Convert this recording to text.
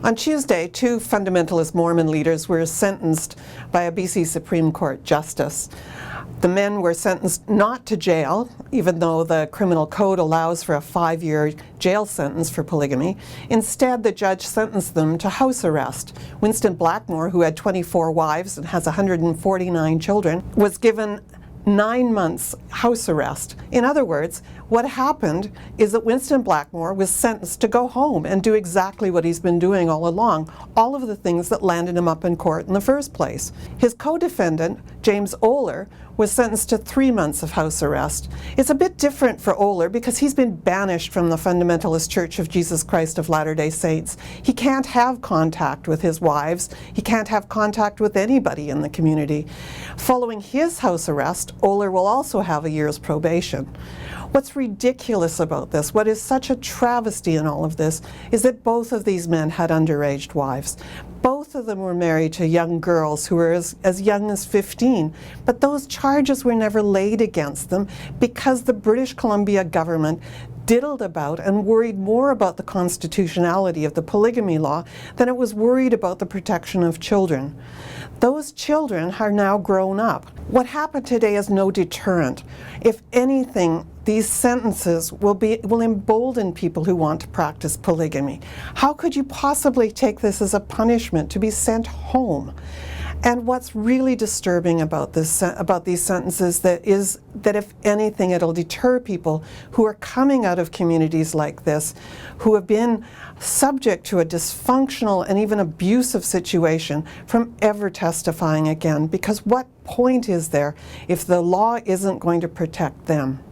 On Tuesday, 2 fundamentalist Mormon leaders were sentenced by a BC Supreme Court justice. The men were sentenced not to jail, even though the criminal code allows for a 5-year jail sentence for polygamy. Instead, the judge sentenced them to house arrest. Winston Blackmore, who had 24 wives and has 149 children, was given 9 months house arrest. In other words, what happened is that Winston Blackmore was sentenced to go home and do exactly what he's been doing all along, all of the things that landed him up in court in the first place. His co-defendant, James Oler, was sentenced to 3 months of house arrest. It's a bit different for Oler because he's been banished from the Fundamentalist Church of Jesus Christ of Latter-day Saints. He can't have contact with his wives. He can't have contact with anybody in the community. Following his house arrest, Oler will also have a year's probation. What's ridiculous about this, what is such a travesty in all of this, is that both of these men had underage wives. Both of them were married to young girls who were as young as 15, but those charges were never laid against them because the British Columbia government diddled about and worried more about the constitutionality of the polygamy law than it was worried about the protection of children. Those children are now grown up. What happened today is no deterrent. If anything, these sentences will embolden people who want to practice polygamy. How could you possibly take this as a punishment to be sent home? And what's really disturbing about these sentences is that if anything, it'll deter people who are coming out of communities like this, who have been subject to a dysfunctional and even abusive situation, from ever testifying again. Because what point is there if the law isn't going to protect them?